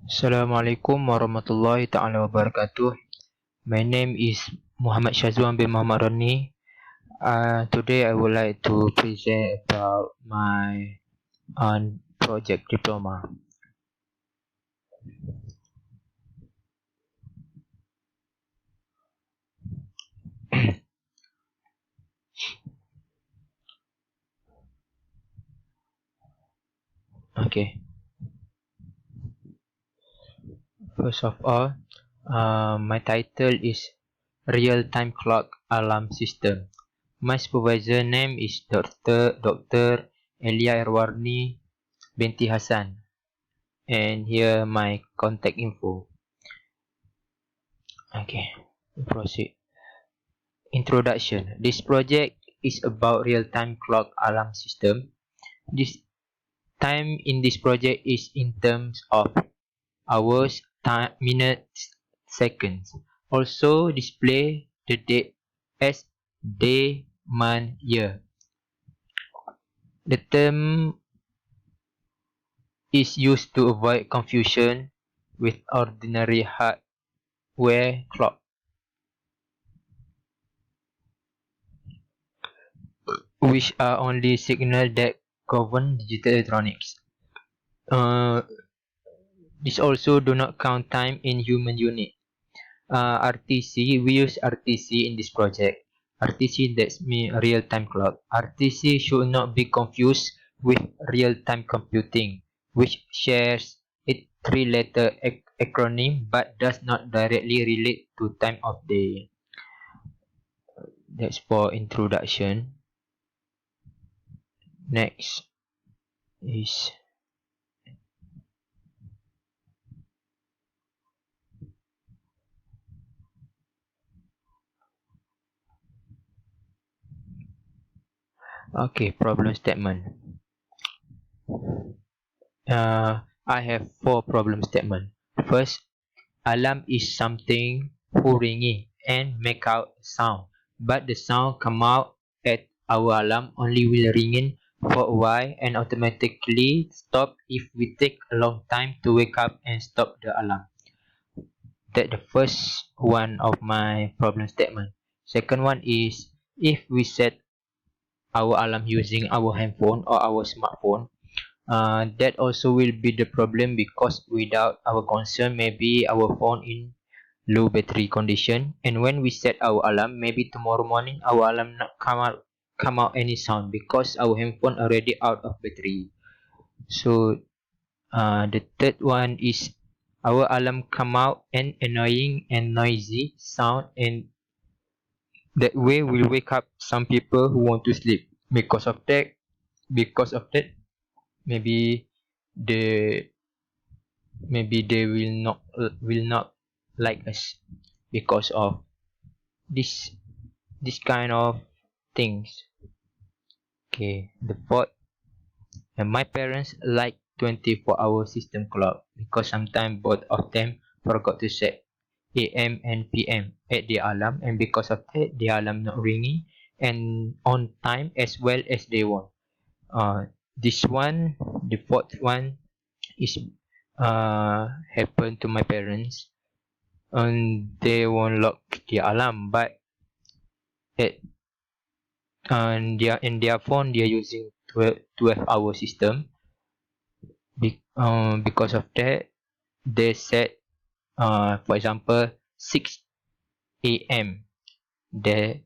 Assalamualaikum warahmatullahi taala wabarakatuh. My name is Muhammad Shazwan bin Muhammad Rani. Today I would like to present about my project diploma. Okay. First of all, my title is Real-Time Clock Alarm System. My supervisor name is Dr. Elia Erwarni binti Hassan, and here my contact info. Okay, proceed. Introduction. This project is about real-time clock alarm system. This time in this project is in terms of hours, time, minutes, seconds. Also display the date as day, month, year. The term is used to avoid confusion with ordinary hardware clock, which are only signal that govern digital electronics. Uh, this also do not count time in human unit. RTC, we use RTC in this project. RTC, that's mean real-time clock. RTC should not be confused with real-time computing, which shares a three-letter acronym but does not directly relate to time of day. That's for introduction. Next is okay, problem statement. I have four problem statement. First, alarm is something who ringing and make out sound, but the sound come out at our alarm only will ringing for a while and automatically stop if we take a long time to wake up and stop the alarm. That the first one of my problem statement. Second one is if we set our alarm using our handphone or our smartphone, that also will be the problem because without our concern maybe our phone in low battery condition, and when we set our alarm maybe tomorrow morning our alarm not come out any sound because our handphone already out of battery. So the third one is our alarm come out and annoying and noisy sound, and that way will wake up some people who want to sleep. Because of that maybe they they will not like us because of this this kind of things. Okay, the fourth, and my parents like 24-hour system clock because sometimes both of them forgot to set AM and PM at the alarm, and because of that the alarm not ringing and on time as well as they want. This one, the fourth one is happened to my parents, and they won't lock the alarm, but at in their phone they are using 12-hour system. Because of that they set for example 6 a.m. they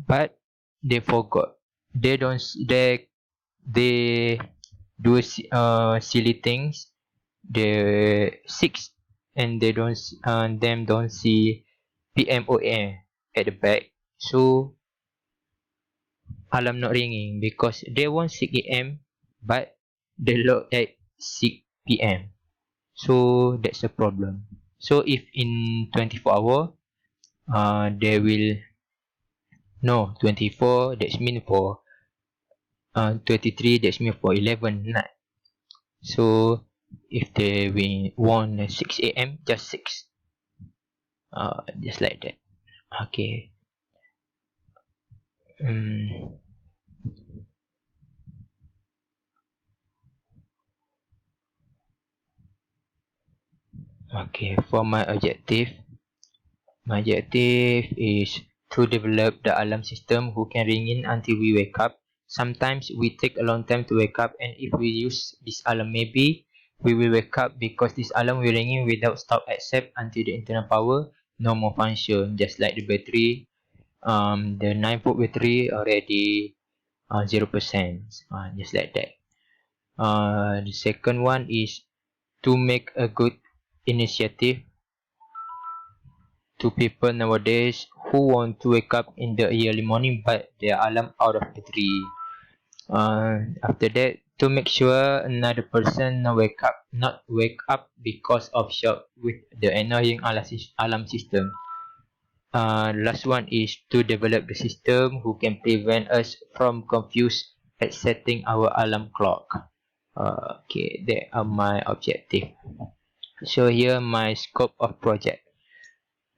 but they forgot, they don't they do silly things, they 6 and they don't them don't see PM or AM at the back, so alarm not ringing because they want 6 a.m. but they lock at 6 p.m. So that's the problem. So if in 24 hour, they will no 24. That's mean for 23. That's mean for 11 night. So if they want 6 a.m. just 6. Just like that. Okay. Um, Okay, for my objective is to develop the alarm system who can ring in until we wake up. Sometimes we take a long time to wake up, and if we use this alarm, maybe we will wake up because this alarm will ring in without stop except until the internal power no more function. Just like the battery, the 9-volt battery already 0%. Just like that. The second one is to make a good initiative to people nowadays who want to wake up in the early morning but their alarm out of battery. After that, to make sure another person not wake up because of shock with the annoying alarm system. Last one is to develop the system who can prevent us from confused at setting our alarm clock. Okay, that are my objective. So here my scope of project.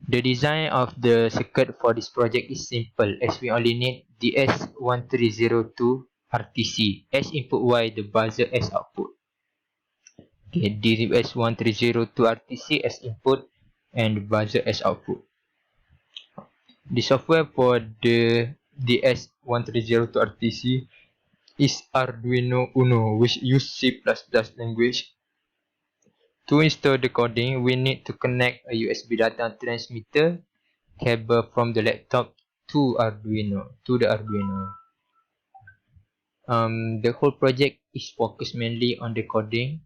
The design of the circuit for this project is simple as we only need the S1302 RTC as input while the buzzer as output. Okay, the S1302 RTC as input and the buzzer as output. The software for the DS1302 RTC is Arduino Uno, which use C++ language. To install the coding, we need to connect a USB data transmitter cable from the laptop to the Arduino. The whole project is focused mainly on the coding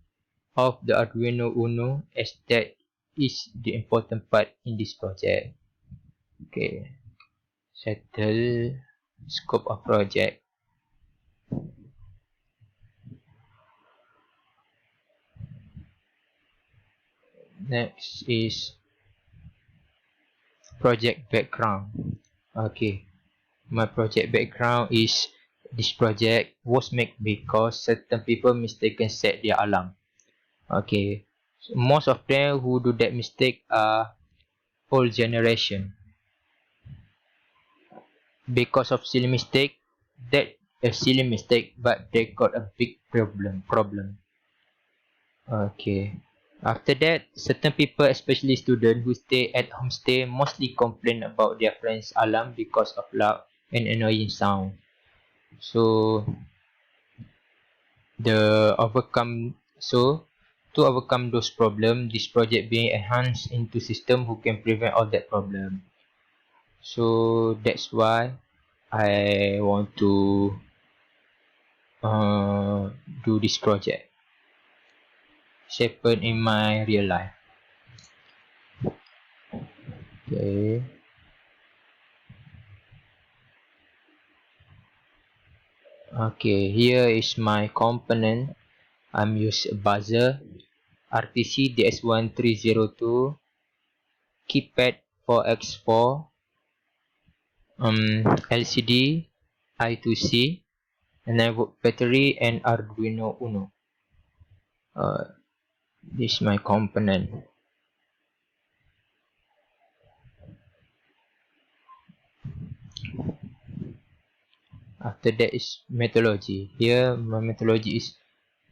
of the Arduino Uno as that is the important part in this project. Okay, settle scope of project. Next is project background. Okay, my project background is this project was made because certain people mistaken set their alarm. Okay, so most of them who do that mistake are old generation. Because of silly mistake, that a silly mistake, but they got a big problem. Okay. After that, certain people, especially students who stay at homestay, mostly complain about their friends' alarm because of loud and annoying sound. So to overcome those problems, this project being enhanced into system who can prevent all that problem. So that's why I want to do this project. It's happened in my real life. Okay. Okay, here is my component. I'm use a buzzer, RTC DS1302, keypad 4x4, LCD, I2C, and I have battery and Arduino Uno. This is my component. After that is methodology. Here my methodology is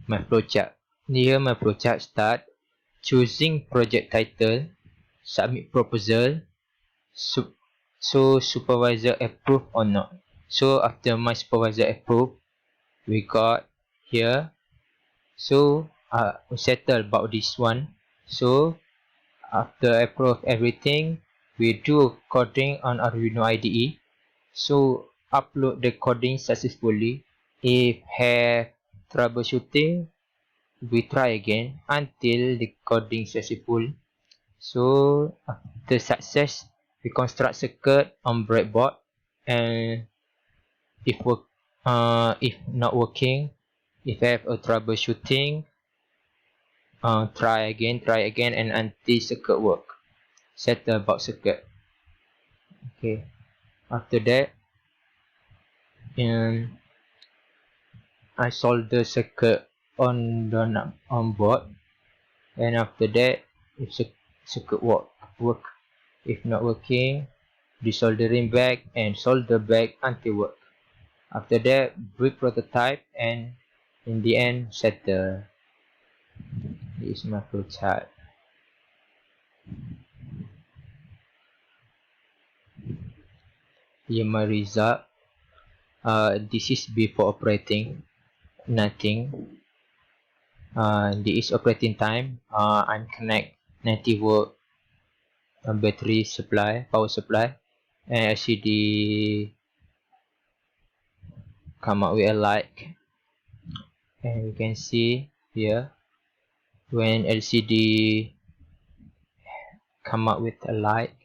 my flowchart. Here my flowchart start choosing project title, submit proposal, so supervisor approve or not. So after my supervisor approve, we got here. So we settle about this one. So after approve everything, we do coding on Arduino IDE. So upload the coding successfully. If have troubleshooting, we try again until the coding successful. So after success, we construct circuit on breadboard, and if not working, if have a troubleshooting, try again, and until circuit work. Settle about circuit. Okay. After that, and I solder circuit on board, and after that, if circuit work, if not working, desoldering back and solder back until work. After that, build prototype, and in the end, settle. This is my flowchart. Here my result. This is before operating. Nothing. This is operating time. I'm connect 90 volt battery supply, power supply, and LCD come up with a light, and you can see here when LCD come up with a light,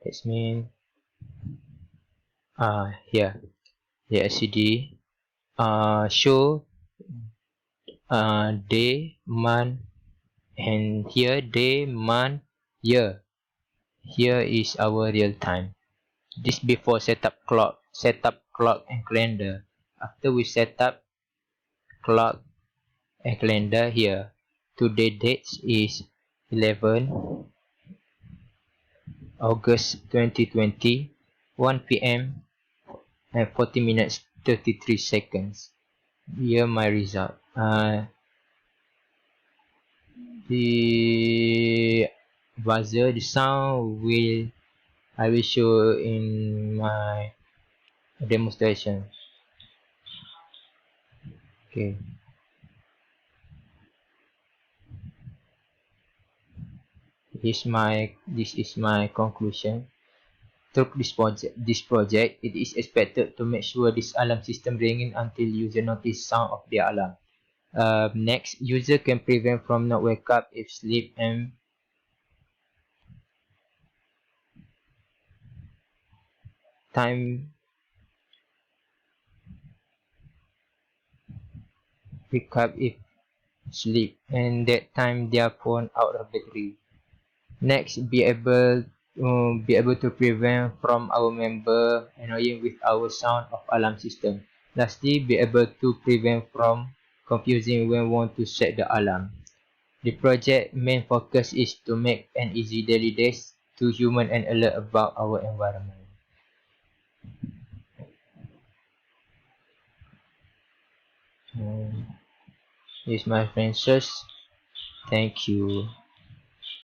that means here the LCD show day, month, and here day, month, year. Here is our real time. This before setup clock and calendar. After we set up clock and calendar here, today dates is 11 August 2020, 1 p.m. and 40 minutes 33 seconds. Here my result. The buzzer, the sound I will show in my demonstration. Okay. This is my conclusion. Through this project, it is expected to make sure this alarm system ringing until user notice sound of the alarm. Next, user can prevent from not wake up if sleep and time wake up if sleep and that time their phone out of battery. Next, be able to prevent from our member annoying with our sound of alarm system. Lastly, be able to prevent from confusing when want to set the alarm. The project main focus is to make an easy daily days to human and alert about our environment. This is my friend Thank you.